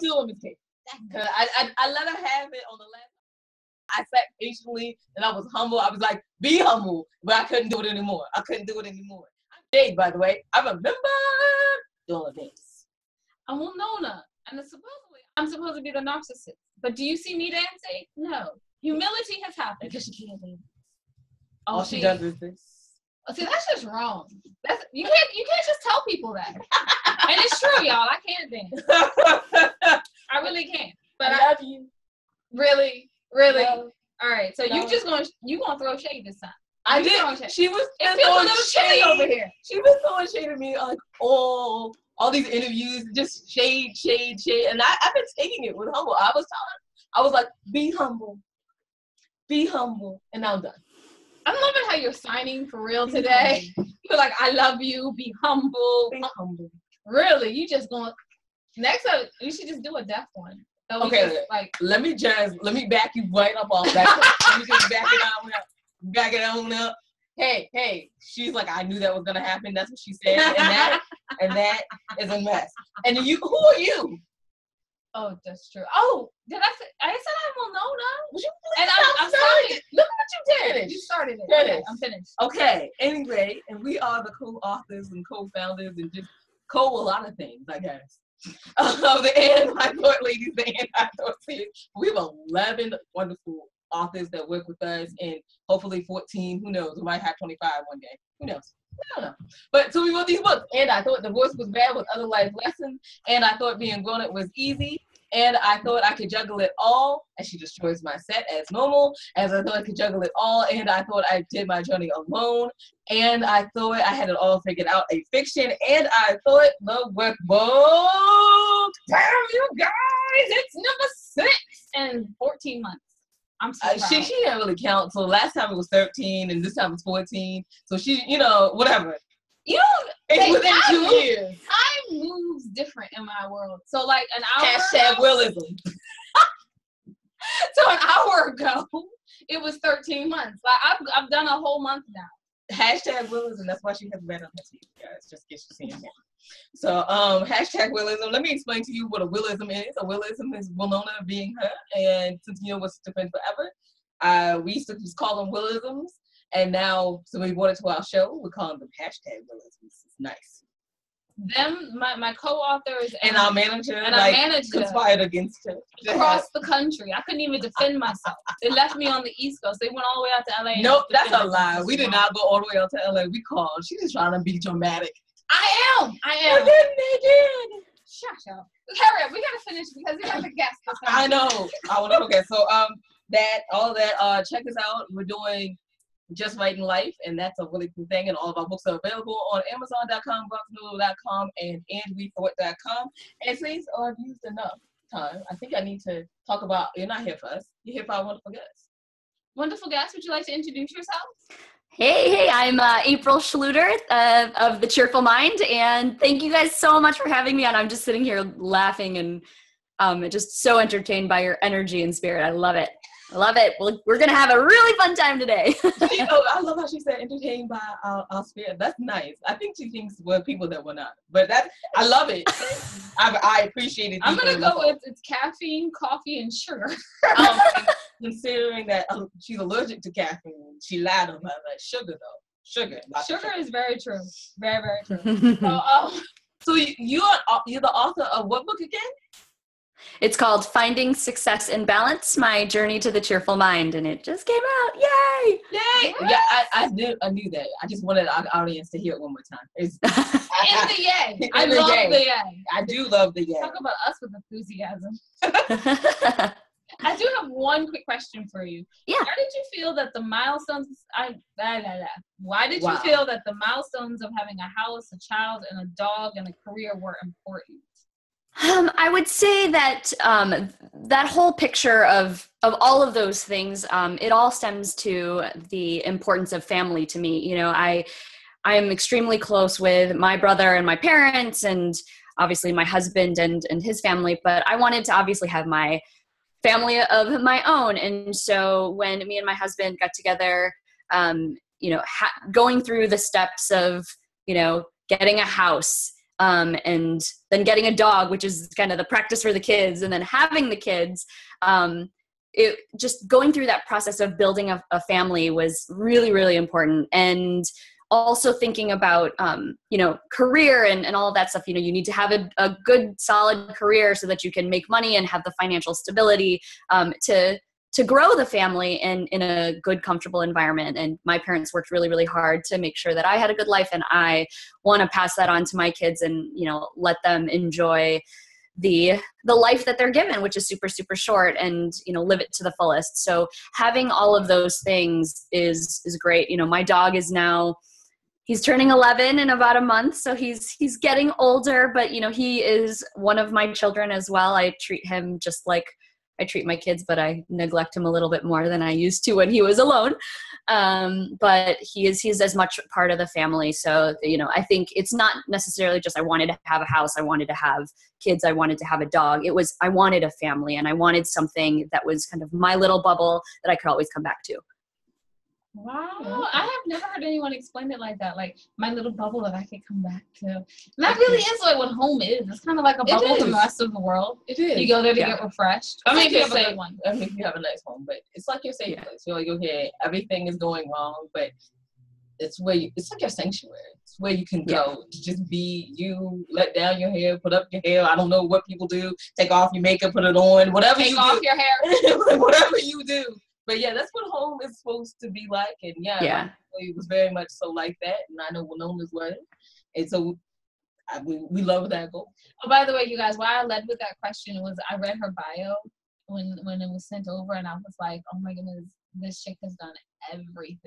do it, Miss Kate. I let her have it on the last. I sat patiently and I was humble. I was like, be humble, but I couldn't do it anymore. I'm Jade, by the way. I remember doing this. I'm Wilnona, and I'm supposed to be the narcissist. But do you see me dancing? No. Humility has happened because she can't dance. All she does is this. Oh, see, that's just wrong. You can't just tell people that. And it's true, y'all. I can't dance. I really can't. But I love you. Really? Really? No. All right. So No. you gonna throw shade this time? I did. She was throwing shade over here. She was throwing shade at me like all these interviews, just shade. And I've been taking it with humble. I was like, be humble, and now I'm done. I'm loving how you're signing for real today. You're like, I love you. Be humble. Be humble. Really? You just going next up? You should just do a deaf one. So okay, let me back you right up off that. Let me just back it on up. Hey, she's like, I knew that was gonna happen. That's what she said, and that is a mess. And who are you? Oh, that's true. Oh, did I say? I said I'm Wilnona. And I'm starting. Look at what you did. You started it. Finish. Okay, I'm finished. Okay. Anyway, and we are the co-authors and co-founders and just a lot of things, I guess. Of the And I Thought Ladies, the And I Thought Series. We have 11 wonderful authors that work with us, and hopefully 14. Who knows? We might have 25 one day. Who knows? I don't know. But so we wrote these books, and I thought divorce was bad with other life lessons, and I thought being grown up was easy, and I thought I could juggle it all, and she destroys my set as normal, as I thought I could juggle it all, and I thought I did my journey alone, and I thought I had it all figured out, a fiction, and I thought the workbook. Damn you guys, it's number 6 in 14 months. I'm so proud. She didn't really count. So last time it was 13, and this time it's 14. So she, whatever. It's within 2 years. Time moves different in my world. So like an hour # Willism. So an hour ago, it was 13 months. Like I've done a whole month now. # Willism. That's why she has red on her teeth, guys. Just in case you're seeing that. So #, Willism. Let me explain to you what a Willism is. A Willism is Wilnona being her, and since what's different forever, we used to just call them Willisms, and now so we brought it to our show. We call them # Willisms. It's nice. Them, my co-authors, and our manager, conspired against her across the country. I couldn't even defend myself. They left me on the East Coast. They went all the way out to LA. Nope, that's a lie. We did not go all the way out to LA. We called. She's just trying to be dramatic. I am. And then they did. Shut up. Hurry up. We gotta finish because we have to guess. I know. I want to forget. So check us out. We're doing Just Writing Life, and that's a really cool thing. And all of our books are available on Amazon.com, BoxNoodle.com, and AndWeThought.com. And since I've used enough time, I think I need to talk about. You're not here for us. You're here for our wonderful guests. Wonderful guests. Would you like to introduce yourself? Hey, I'm Apryl Schluter of The Cheerful Mind, and thank you guys so much for having me on. I'm just sitting here laughing and just so entertained by your energy and spirit. I love it. We're going to have a really fun time today. I love how she said entertained by our spirit. That's nice. I think she thinks we're people that we're not. But I love it. I appreciate it. I'm going to go with it's caffeine, coffee, and sugar. Considering that she's allergic to caffeine, she lied on her. Like sugar, though. Sugar is very true. Very, very true. So you're the author of what book again? It's called Finding Success in Balance, My Journey to the Cheerful Mind, and it just came out. Yay! Yay! Yeah, I knew that. I just wanted our audience to hear it one more time. The yay. I love the yay. I do love the yay. Talk about us with enthusiasm. I do have one quick question for you. Yeah. Why did you feel that the milestones Why did you feel that the milestones of having a house, a child, and a dog and a career were important? I would say that that whole picture of all of those things, it all stems to the importance of family to me. I am extremely close with my brother and my parents and obviously my husband and his family, but I wanted to obviously have my family of my own. And so when me and my husband got together, going through the steps of, getting a house, and then getting a dog, which is kind of the practice for the kids, and then having the kids. It just going through that process of building a family was really, really important. And also thinking about, career and all of that stuff. You need to have a good, solid career so that you can make money and have the financial stability to grow the family in a good, comfortable environment. And my parents worked really, really hard to make sure that I had a good life, and I want to pass that on to my kids and, let them enjoy the life that they're given, which is super, super short, and, live it to the fullest. So having all of those things is great. My dog is now, he's turning 11 in about a month. So he's getting older, but he is one of my children as well. I treat him just like I treat my kids, but I neglect him a little bit more than I used to when he was alone. But he's as much part of the family. So, I think it's not necessarily just I wanted to have a house, I wanted to have kids, I wanted to have a dog. It was I wanted a family, and I wanted something that was kind of my little bubble that I could always come back to. Wow, I have never heard anyone explain it like that. Like my little bubble that I could come back to. And that really is like what home is. It's kind of like a bubble from the rest of the world. It is. You go there to get refreshed. I mean, if you have a good one. I mean, if you have a nice home, but it's like your safe place. You're like, okay, everything is going wrong, but it's like your sanctuary. It's where you can go to just be you, let down your hair, put up your hair. I don't know what people do. Take off your makeup, put it on, whatever you do. Take off your hair. Whatever you do. But yeah, that's what home is supposed to be like. And it was very much so like that. And I know Wilnona's was. And so we love that goal. Oh, by the way, you guys, why I led with that question was I read her bio when it was sent over, and I was like, oh my goodness, this chick has done everything.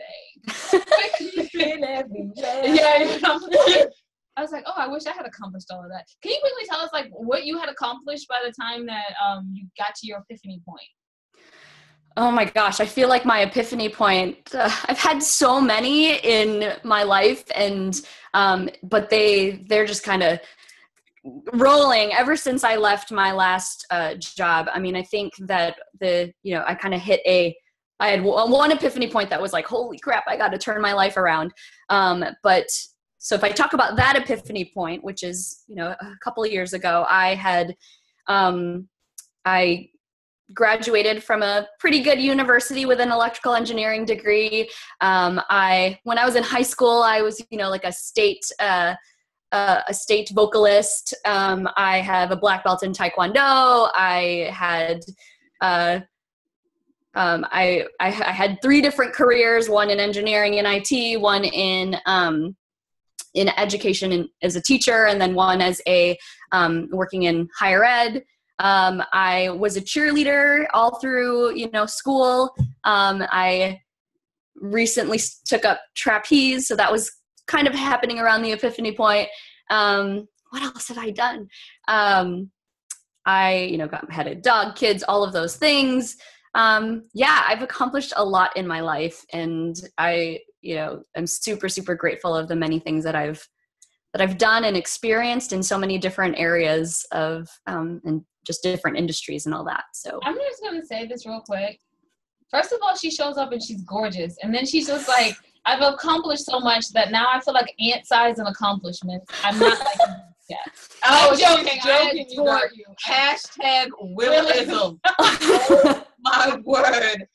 I was like, oh, I wish I had accomplished all of that. Can you quickly tell us like what you had accomplished by the time that you got to your epiphany point? Oh my gosh, I feel like my epiphany point, I've had so many in my life, and but they're just kind of rolling ever since I left my last job. I mean, I think that I kind of I had one epiphany point that was like, holy crap, I got to turn my life around. But so if I talk about that epiphany point, which is, a couple of years ago, I graduated from a pretty good university with an electrical engineering degree. When I was in high school, I was, like a state vocalist. I have a black belt in Taekwondo. I had 3 different careers, one in engineering and IT, one in education and as a teacher, and then one as working in higher ed. I was a cheerleader all through, school. I recently took up trapeze, so that was kind of happening around the epiphany point. What else have I done? I, had a dog, kids, all of those things. I've accomplished a lot in my life, and I, I'm super, super grateful of the many things that I've done and experienced in so many different areas of, and just different industries and all that. So I'm just going to say this real quick. First of all, she shows up and she's gorgeous. And then she's just like, I've accomplished so much that now I feel like ant-size and accomplishments. I'm not like that. I was joking. You. Hashtag Willism. Oh, my word.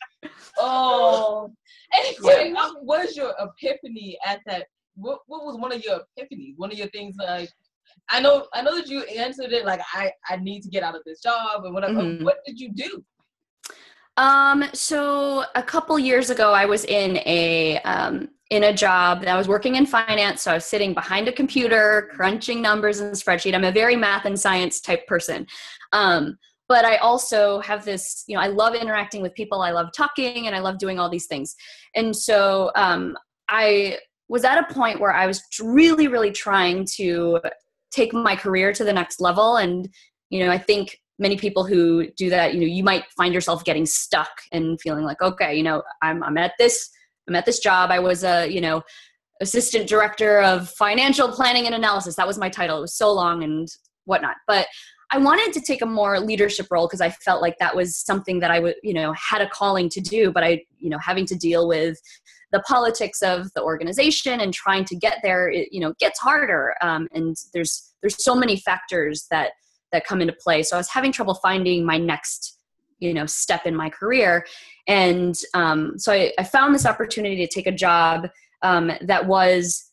Oh. Anyway, what was your epiphany at that? What was one of your epiphanies? One of your things like, I know that you answered it like I need to get out of this job and whatever. Mm-hmm. What did you do? So a couple years ago, I was in a job that I was working in finance. So I was sitting behind a computer, crunching numbers in a spreadsheet. I'm a very math and science type person. But I also have this, I love interacting with people. I love talking and I love doing all these things. And so I was at a point where I was really, really trying to take my career to the next level. And, I think many people who do that, you might find yourself getting stuck and feeling like, okay, I'm at this job. I was assistant director of financial planning and analysis. That was my title. It was so long and whatnot. But I wanted to take a more leadership role because I felt like that was something that I would, had a calling to do, but having to deal with the politics of the organization and trying to get there, it, gets harder. And there's so many factors that come into play. So I was having trouble finding my next, step in my career. And so I found this opportunity to take a job that was,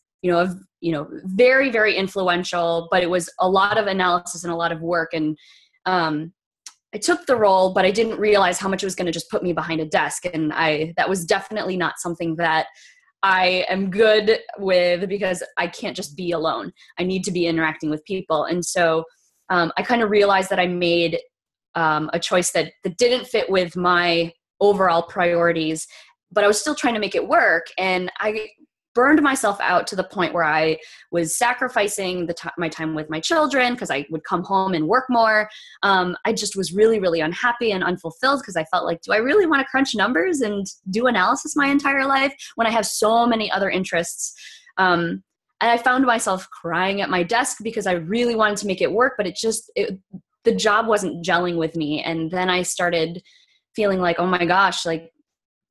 very, very influential, but it was a lot of analysis and a lot of work. And I took the role, but I didn't realize how much it was going to just put me behind a desk. And that was definitely not something that I am good with, because I can't just be alone. I need to be interacting with people. And so I kind of realized that I made a choice that didn't fit with my overall priorities, but I was still trying to make it work. And I burned myself out to the point where I was sacrificing my time with my children because I would come home and work more. I just was really, really unhappy and unfulfilled because I felt like, do I really want to crunch numbers and do analysis my entire life when I have so many other interests? And I found myself crying at my desk because I really wanted to make it work, but the job wasn't gelling with me. And then I started feeling like, oh my gosh, like,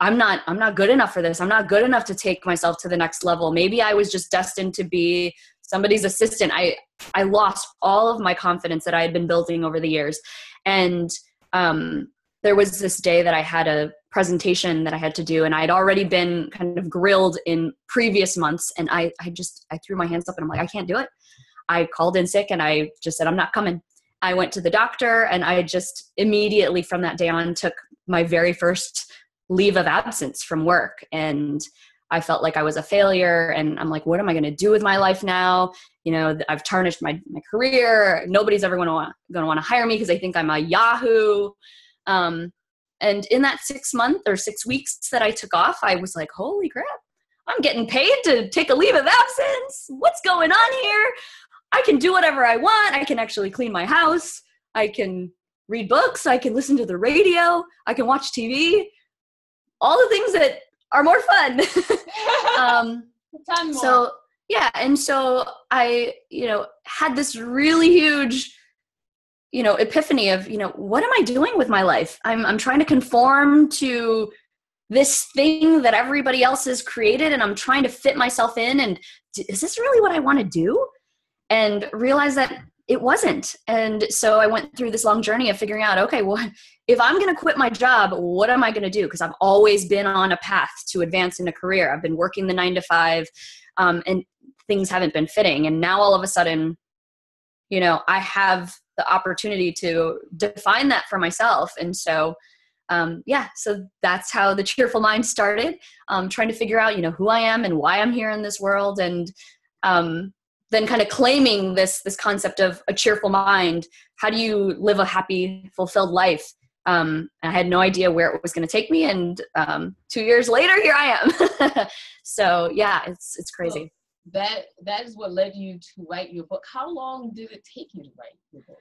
I'm not good enough for this. I'm not good enough to take myself to the next level. Maybe I was just destined to be somebody's assistant. I lost all of my confidence that I had been building over the years. And there was this day that I had a presentation that I had to do, and I had already been kind of grilled in previous months. And I threw my hands up and I'm like, I can't do it. I called in sick and I just said, I'm not coming. I went to the doctor, and I just immediately from that day on took my very first leave of absence from work. And I felt like I was a failure. And I'm like, what am I going to do with my life now? I've tarnished my career. Nobody's ever going to want to hire me because they think I'm a Yahoo. And in that 6 weeks that I took off, I was like, holy crap, I'm getting paid to take a leave of absence. What's going on here? I can do whatever I want. I can actually clean my house. I can read books. I can listen to the radio. I can watch TV. All the things that are more fun. So yeah. And so I, had this really huge, epiphany of, what am I doing with my life? I'm trying to conform to this thing that everybody else has created, and I'm trying to fit myself in. And is this really what I want to do? And realize that it wasn't. And so I went through this long journey of figuring out, okay, well, if I'm going to quit my job, what am I going to do? Because I've always been on a path to advance in a career. I've been working the 9 to 5, and things haven't been fitting. And now all of a sudden, I have the opportunity to define that for myself. And so, so that's how the Cheerful Mind started, trying to figure out, who I am and why I'm here in this world. And, then kind of claiming this concept of a cheerful mind. How do you live a happy, fulfilled life? I had no idea where it was going to take me. And 2 years later, here I am. So yeah, it's crazy. So that is what led you to write your book. How long did it take you to write your book?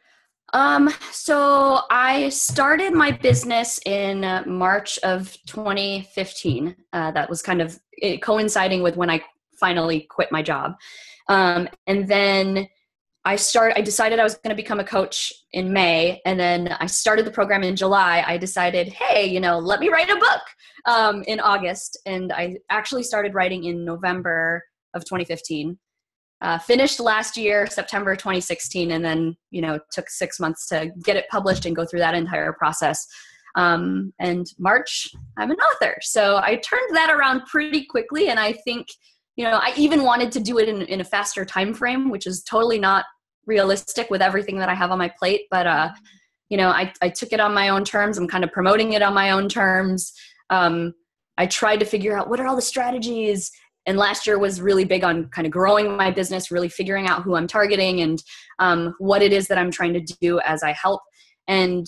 So I started my business in March of 2015. That was kind of coinciding with when I finally quit my job. And then I decided I was going to become a coach in May. And then I started the program in July. I decided, hey, let me write a book, in August. And I actually started writing in November of 2015, finished last year, September 2016. And then, took 6 months to get it published and go through that entire process. And March, I'm an author. So I turned that around pretty quickly. And I think, I even wanted to do it in a faster time frame, which is totally not realistic with everything that I have on my plate. But, I took it on my own terms. I'm kind of promoting it on my own terms. I tried to figure out what are all the strategies. And last year was really big on kind of growing my business, really figuring out who I'm targeting and what it is that I'm trying to do as I help. And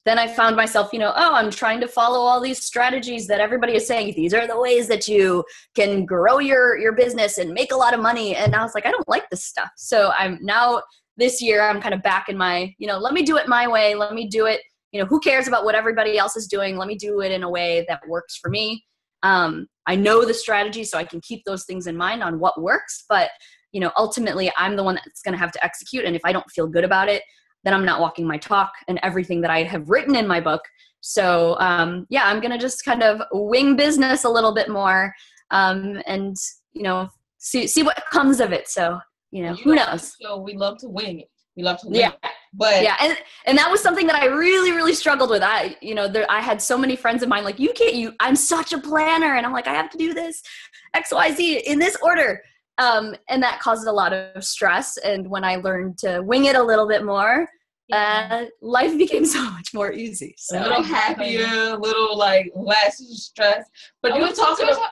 then I found myself, I'm trying to follow all these strategies that everybody is saying. These are the ways that you can grow your business and make a lot of money. And I was like, I don't like this stuff. So this year, I'm kind of back in my, let me do it my way. Let me do it. Who cares about what everybody else is doing? Let me do it in a way that works for me. I know the strategy, so I can keep those things in mind on what works. But, ultimately, I'm the one that's going to have to execute. And if I don't feel good about it, then I'm not walking my talk and everything that I have written in my book. So yeah, I'm going to just kind of wing business a little bit more and, you know, see what comes of it. So, you know, who knows? So we love to wing it. We love to wing yeah. it. But yeah, and that was something that I really, really struggled with. I had so many friends of mine like, I'm such a planner. And I'm like, I have to do this X, Y, Z in this order. And that caused a lot of stress. And when I learned to wing it a little bit more, life became so much more easy. So a little happier, a little like less stress. But you were talking about.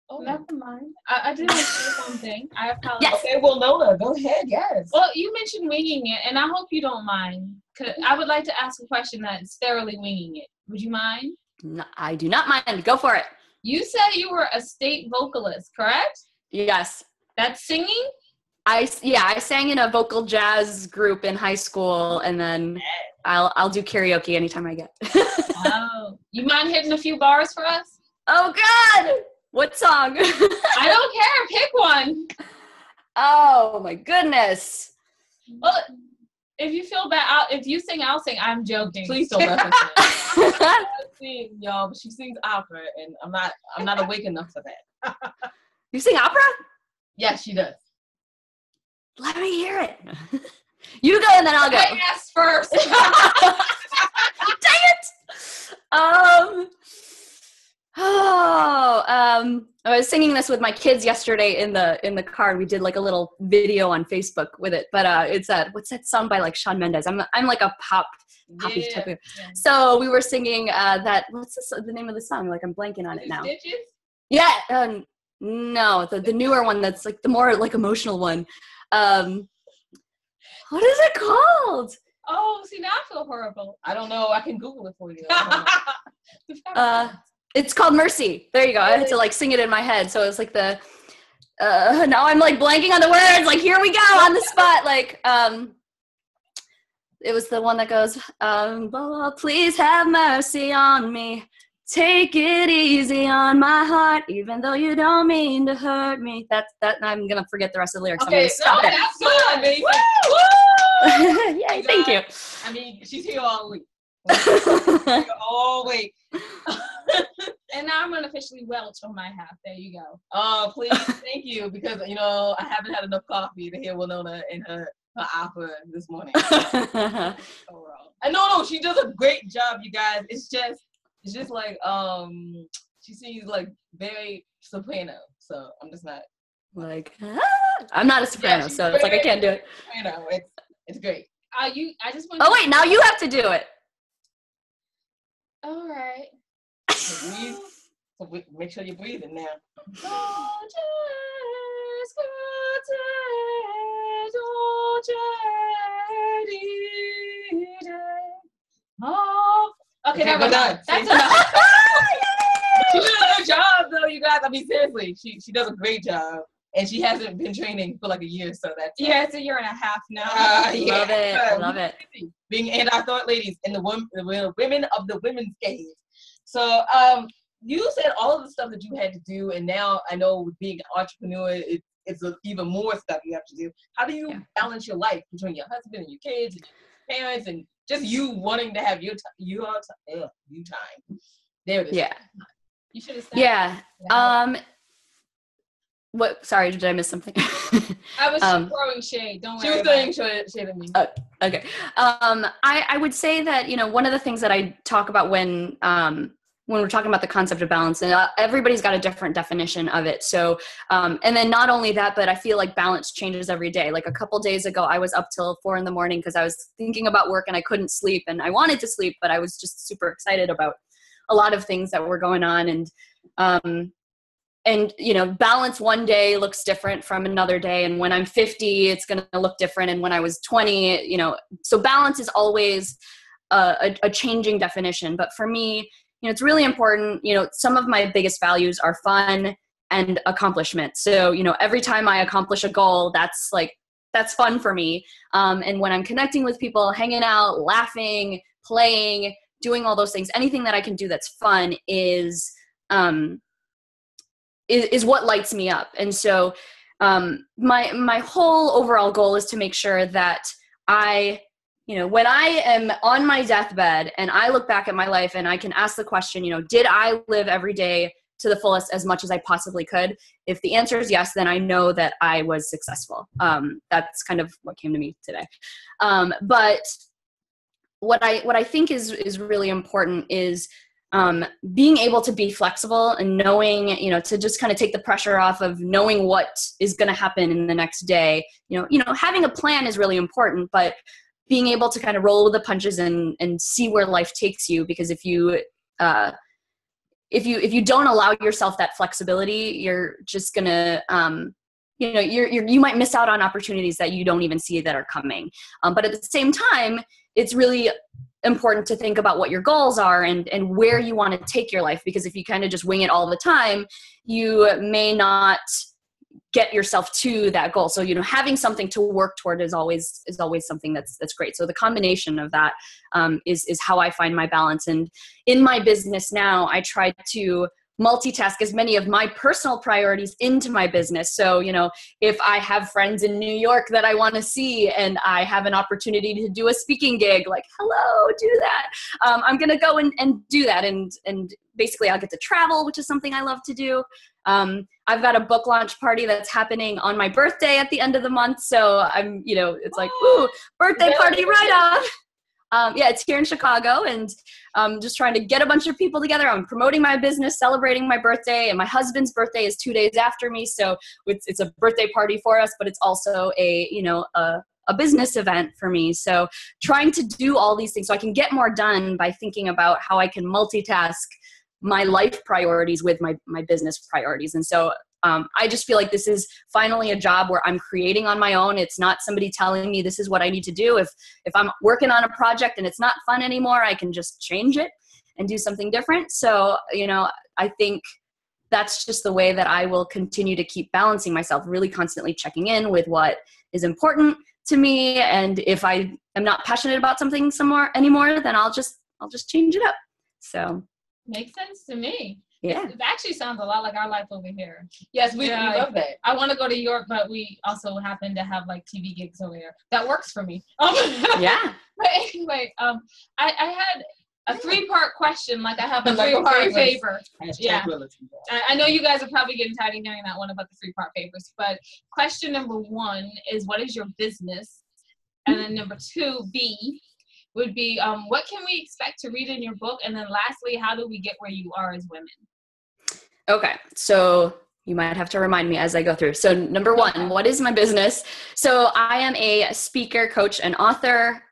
Oh, never mind. I did want to say something. I apologize. Yes. Okay, well, Nona, go ahead. Yes. Well, you mentioned winging it, and I hope you don't mind. 'Cause I would like to ask a question that's thoroughly winging it. Would you mind? No, I do not mind. Go for it. You said you were a state vocalist, correct? Yes. That's singing? I sang in a vocal jazz group in high school, and then I'll do karaoke anytime I get. Oh, you mind hitting a few bars for us? Oh God, what song? I don't care. Pick one. Oh my goodness. Well, if you feel bad, if you sing, I'll sing. I'm joking. Please don't let her sing, y'all. But she sings opera, and I'm not awake enough for that. You sing opera? Yes, she does. Let me hear it. You go and then I'll go. I asked first. Dang it! I was singing this with my kids yesterday in the car, and we did like a little video on Facebook with it. But it's what's that song by like Shawn Mendes? I'm like a poppy type of. Yeah. So we were singing that. What's the name of the song? Like I'm blanking on it now. Stitches? Yeah. No, the newer one that's like the more like emotional one. What is it called? Oh, see, now I feel horrible. I don't know. I can Google it for you. It's called Mercy. There you go. I had to like sing it in my head. So it's like the, now I'm like blanking on the words. Like, here we go on the spot. Like, it was the one that goes, oh, please have mercy on me. Take it easy on my heart, even though you don't mean to hurt me. That I'm gonna forget the rest of the lyrics. Okay, that's so amazing. Woo! Yay, thank you. I mean, she's here all week. All week. And now I'm gonna officially welch on my half. There you go. Oh, please, thank you, because I haven't had enough coffee to hear Wilnona in her opera this morning. And no, she does a great job, you guys. It's just like she sings like very soprano, so I'm just not like I'm not a soprano, so it's like I can't do it. Soprano, it's great. I just want. Oh wait, now you have to do it. All right. Breathe. So make sure you're breathing now. Okay, we're done. That's enough. She did a good job, though, you guys. I mean, seriously, she does a great job, and she hasn't been training for like a year, so that's it's a year and a half now. Love it, love it. Being anti-thought ladies in the women of the women's games. So, you said all of the stuff that you had to do, and now I know with being an entrepreneur, it's even more stuff you have to do. How do you balance your life between your husband and your kids, and your parents, and just you wanting to have your time? There it is. Yeah. You should have said. Yeah. What? Sorry, did I miss something? I was throwing shade. Don't worry. She was throwing shade at me. Okay. I would say that one of the things that I talk about when we're talking about the concept of balance, and everybody's got a different definition of it. So, and then not only that, but I feel like balance changes every day. Like a couple days ago, I was up till 4 a.m. because I was thinking about work and I couldn't sleep, and I wanted to sleep, but I was just super excited about a lot of things that were going on. And balance one day looks different from another day. And when I'm 50, it's going to look different. And when I was 20, so balance is always a changing definition. But for me, it's really important. Some of my biggest values are fun and accomplishment. So, every time I accomplish a goal, that's fun for me. And when I'm connecting with people, hanging out, laughing, playing, doing all those things, anything that I can do that's fun is what lights me up. And so my whole overall goal is to make sure that I when I am on my deathbed and I look back at my life and I can ask the question, did I live every day to the fullest as much as I possibly could? If the answer is yes, then I know that I was successful. That's kind of what came to me today. But what I think is really important is being able to be flexible and knowing, to just kind of take the pressure off of knowing what is going to happen in the next day. Having a plan is really important, but being able to kind of roll with the punches and see where life takes you. Because if you don't allow yourself that flexibility, you're just gonna, you might miss out on opportunities that you don't even see that are coming. But at the same time, it's really important to think about what your goals are and where you want to take your life. Because if you kind of just wing it all the time, you may not get yourself to that goal. So, having something to work toward is always something that's great. So the combination of that is how I find my balance. And in my business now, I try to multitask as many of my personal priorities into my business. So, if I have friends in New York that I want to see and I have an opportunity to do a speaking gig, like, hello, do that. I'm going to go and do that. And basically I'll get to travel, which is something I love to do. I've got a book launch party that's happening on my birthday at the end of the month. So I'm, it's like, ooh, birthday party right off. Yeah, it's here in Chicago, and just trying to get a bunch of people together. I'm promoting my business, celebrating my birthday, and my husband's birthday is 2 days after me. So it's a birthday party for us, but it's also a business event for me. So trying to do all these things so I can get more done by thinking about how I can multitask my life priorities with my business priorities. And so I just feel like this is finally a job where I'm creating on my own. It's not somebody telling me this is what I need to do. If I'm working on a project and it's not fun anymore, I can just change it and do something different. So, I think that's just the way that I will continue to keep balancing myself, really constantly checking in with what is important to me. And if I am not passionate about something anymore, then I'll just change it up. So makes sense to me. Yeah. It actually sounds a lot like our life over here. Yes, we love that. I want to go to York, but we also happen to have like TV gigs over there. That works for me. Yeah. But anyway, I had a 3-part question, like I have a 3-part favor. Yeah. I know you guys are probably getting tired of hearing that one about the 3-part favors, but question number 1 is, what is your business? And then number 2, B, would be, what can we expect to read in your book? And then lastly, how do we get where you are as women? Okay, so you might have to remind me as I go through. So number 1, what is my business? So I am a speaker, coach, and author.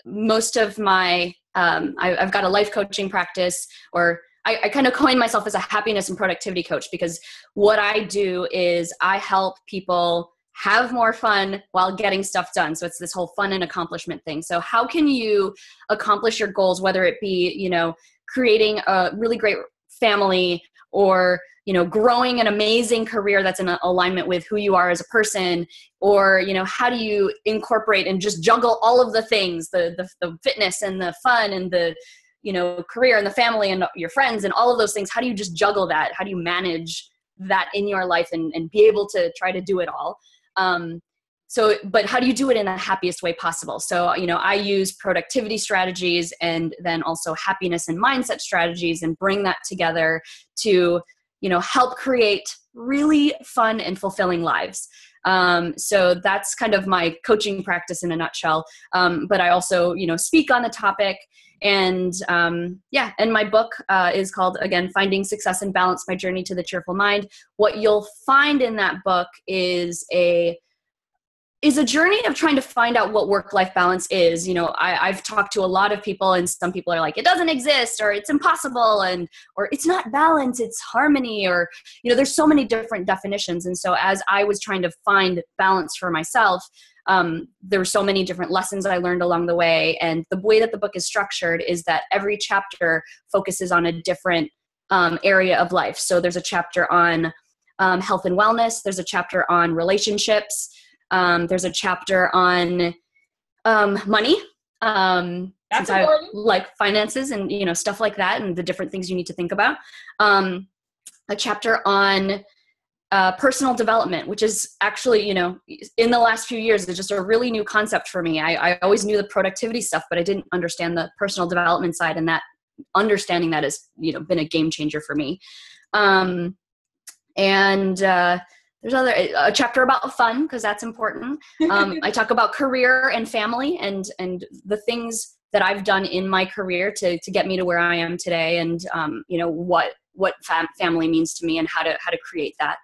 Most of my, I've got a life coaching practice, or I kind of coin myself as a happiness and productivity coach, because what I do is I help people have more fun while getting stuff done. So it's this whole fun and accomplishment thing. So how can you accomplish your goals, whether it be, creating a really great family, or, growing an amazing career that's in alignment with who you are as a person, or, how do you incorporate and just juggle all of the things, the fitness and the fun and the, career and the family and your friends and all of those things. How do you just juggle that? How do you manage that in your life and be able to try to do it all? But how do you do it in the happiest way possible? So, I use productivity strategies and then also happiness and mindset strategies, and bring that together to, help create really fun and fulfilling lives. So that's kind of my coaching practice in a nutshell. But I also, speak on the topic, and and my book is called, again, Finding Success and Balance, My Journey to the Cheerful Mind. What you'll find in that book is a journey of trying to find out what work-life balance is. I've talked to a lot of people, and some people are like, it doesn't exist, or it's impossible, or it's not balance, it's harmony, or, there's so many different definitions. And so as I was trying to find balance for myself, there were so many different lessons I learned along the way. And the way that the book is structured is that every chapter focuses on a different area of life. So there's a chapter on health and wellness. There's a chapter on relationships. There's a chapter on money. That's important. Like finances and, stuff like that, and the different things you need to think about. A chapter on personal development, which is actually, in the last few years, it's just a really new concept for me. I always knew the productivity stuff, but I didn't understand the personal development side, and that understanding that has, been a game changer for me. There's a chapter about fun, because that's important. I talk about career and family and the things that I've done in my career to get me to where I am today, and what family means to me and how to create that.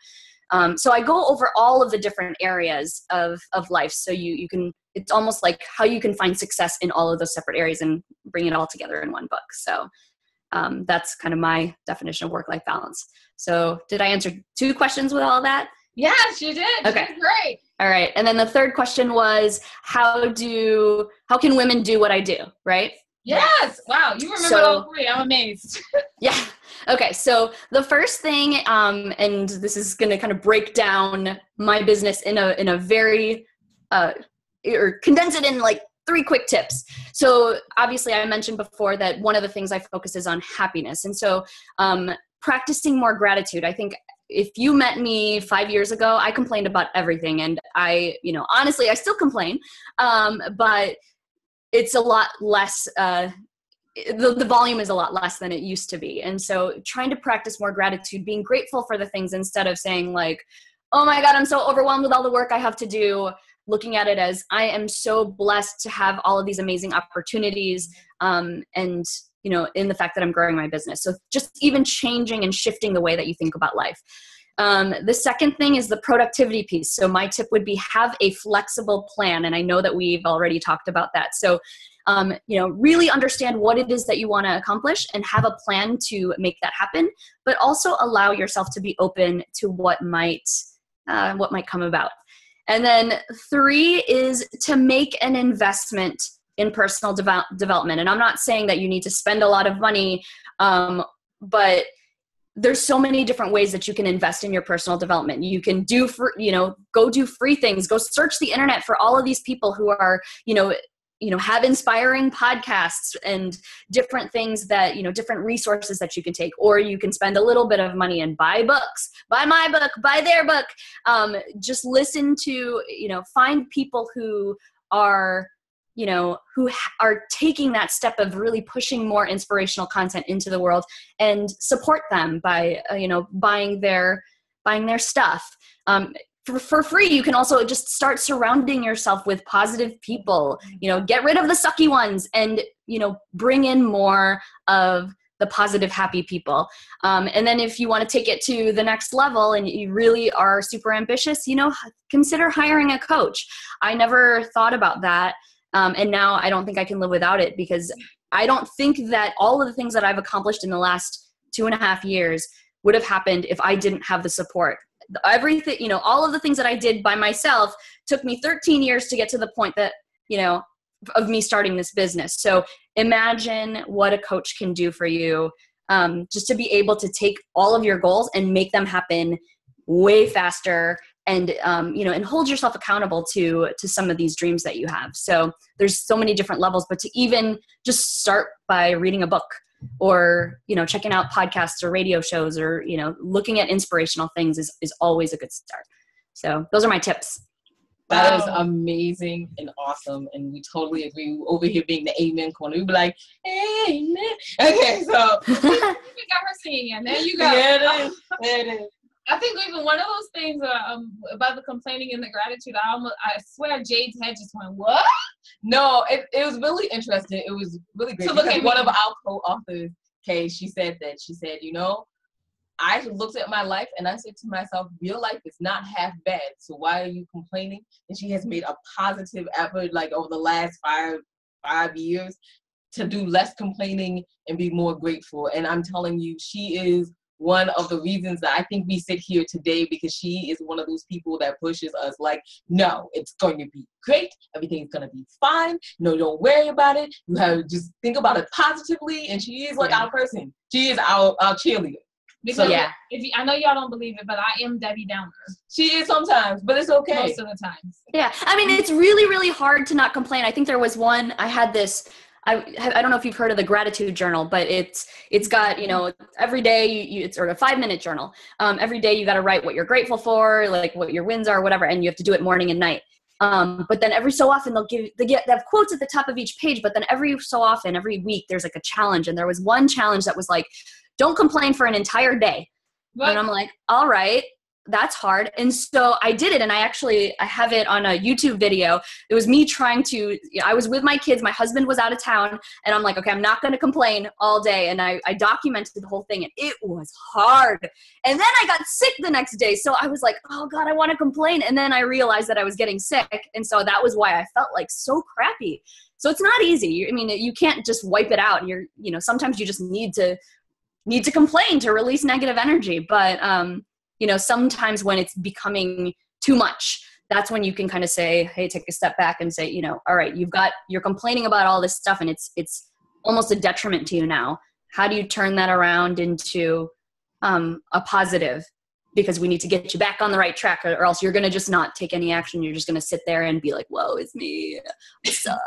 So I go over all of the different areas of life, so you can, it's almost like how you can find success in all of those separate areas and bring it all together in one book. So that's kind of my definition of work-life balance. So did I answer 2 questions with all of that? Yes, you did. Okay. You did great. All right. And then the third question was, how can women do what I do, right? Yes. Wow. You remember all 3. I'm amazed. Yeah. Okay. So the first thing, and this is going to kind of break down my business in a very, or condense it in like 3 quick tips. So obviously I mentioned before that one of the things I focus is on happiness. And so, practicing more gratitude. I think if you met me 5 years ago, I complained about everything. And I, honestly, I still complain. But it's a lot less, the volume is a lot less than it used to be. And so trying to practice more gratitude, being grateful for the things instead of saying like, oh my God, I'm so overwhelmed with all the work I have to do. Looking at it as, I am so blessed to have all of these amazing opportunities. And, in the fact that I'm growing my business. So just even changing and shifting the way that you think about life. The second thing is the productivity piece. So my tip would be, have a flexible plan. And I know that we've already talked about that. So, really understand what it is that you want to accomplish and have a plan to make that happen, but also allow yourself to be open to what might come about. And then 3 is to make an investment in personal development. And I'm not saying that you need to spend a lot of money, but there's so many different ways that you can invest in your personal development. You can go do free things, go search the internet for all of these people who are, have inspiring podcasts and different things that, different resources that you can take, or you can spend a little bit of money and buy books, buy my book, buy their book. Just listen to, find people who are, who are taking that step of really pushing more inspirational content into the world, and support them by, buying their stuff. For free. You can also just start surrounding yourself with positive people, get rid of the sucky ones and, bring in more of the positive, happy people. And then if you want to take it to the next level and you really are super ambitious, consider hiring a coach. I never thought about that. And now I don't think I can live without it, because I don't think that all of the things that I've accomplished in the last 2.5 years would have happened if I didn't have the support. Everything, all of the things that I did by myself took me 13 years to get to the point that, of me starting this business. So imagine what a coach can do for you, just to be able to take all of your goals and make them happen way faster, and, and hold yourself accountable to some of these dreams that you have. So there's so many different levels, but to even just start by reading a book, or, checking out podcasts or radio shows, or, looking at inspirational things is always a good start. So those are my tips. That is amazing and awesome. And we totally agree. Over here being the amen corner, we'd be like, amen. Okay, so. You got her singing, and there you go. Yeah, it is. I think even one of those things about the complaining and the gratitude, I swear Jade's head just went, what? No, it was really interesting. It was really great. Look at one of our co-authors, Kay, she said, I looked at my life and I said to myself, your life is not half bad, so why are you complaining? And she has made a positive effort, like over the last five years, to do less complaining and be more grateful. And I'm telling you, she is one of the reasons that I think we sit here today, because she is one of those people that pushes us like, no, it's going to be great. Everything's going to be fine. No, don't worry about it. You have to just think about it positively. And she is like our person. She is our cheerleader. Because I know y'all don't believe it, but I am Debbie Downer. She is sometimes, but it's okay. Most of the times. Yeah. I mean, it's really, really hard to not complain. I think there was one, I had this I don't know if you've heard of the gratitude journal, but it's got, you know, every day it's sort of a 5-minute journal. Every day you got to write what you're grateful for, like what your wins are, whatever, and you have to do it morning and night. But then every so often they have quotes at the top of each page, but then every so often, every week, there's like a challenge. And there was one challenge that was like, don't complain for an entire day. What? And I'm like, all right, that's hard. And so I did it. And I have it on a YouTube video. It was me I was with my kids. My husband was out of town and I'm like, okay, I'm not going to complain all day. And I documented the whole thing and it was hard. And then I got sick the next day. So I was like, oh God, I want to complain. And then I realized that I was getting sick. And so that was why I felt like so crappy. So it's not easy. I mean, you can't just wipe it out. Sometimes you just need to complain to release negative energy. But, sometimes when it's becoming too much, that's when you can kind of say, hey, take a step back and say, all right, you're complaining about all this stuff and it's almost a detriment to you now. How do you turn that around into a positive? Because we need to get you back on the right track or else you're going to just not take any action. You're just going to sit there and be like, whoa, it's me. I suck.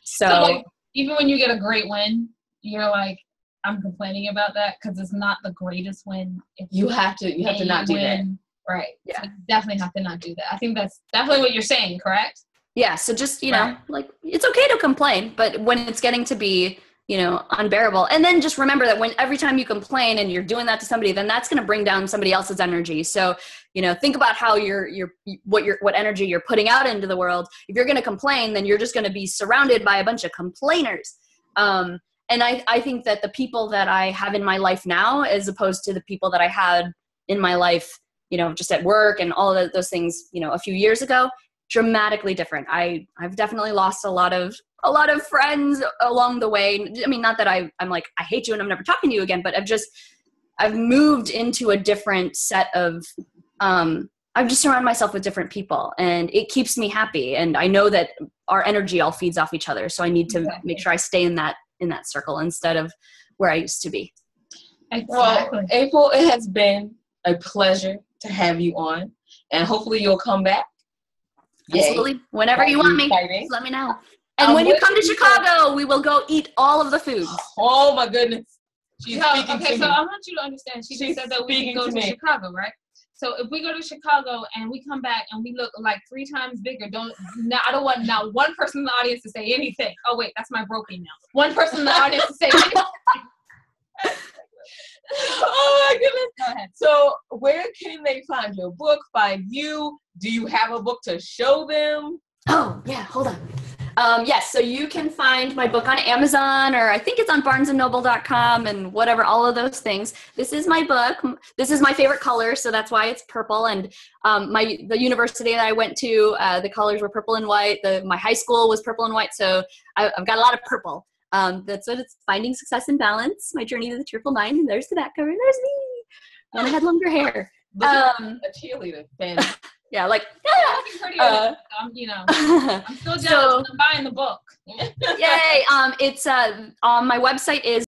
So like, even when you get a great win, you're like, I'm complaining about that because it's not the greatest win. You have to not do that. Right. Yeah. So you definitely have to not do that. I think that's definitely what you're saying, correct? Yeah. So just, like it's okay to complain, but when it's getting to be, unbearable, and then just remember that every time you complain and you're doing that to somebody, then that's going to bring down somebody else's energy. So, think about how what energy you're putting out into the world. If you're going to complain, then you're just going to be surrounded by a bunch of complainers. And I think that the people that I have in my life now, as opposed to the people that I had in my life, just at work and all of those things, a few years ago, dramatically different. I've definitely lost a lot of friends along the way. I mean, not that I'm like, I hate you and I'm never talking to you again, but I've moved into a different set of, I've just surrounded myself with different people and it keeps me happy. And I know that our energy all feeds off each other. So I need to make sure I stay in that circle instead of where I used to be. Exactly. Well, April, it has been a pleasure to have you on, and hopefully you'll come back. Absolutely. Yay. Whenever you want me, just let me know. And when you come to Chicago, we will go eat all of the food. Oh my goodness. She's speaking to me. So I want you to understand. She said that we can go to Chicago, right? So if we go to Chicago and we come back and we look like 3 times bigger, I don't want not one person in the audience to say anything. Oh wait, that's my broken now. One person in the audience to say anything. Oh my goodness. Go ahead. So where can they find your book, find you? Do you have a book to show them? Oh yeah, hold on. Yes, so you can find my book on Amazon, or I think it's on barnesandnoble.com and whatever, all of those things. This is my book. This is my favorite color, so that's why it's purple. And the university that I went to, the colors were purple and white. My high school was purple and white, so I've got a lot of purple. That's what it's Finding Success and Balance, My Journey to the Cheerful Mind. And there's the back cover. There's me when I had longer hair. A cheerleader fan. Yeah, like, I'm still jealous. I'm buying the book. Yay. It's on my website is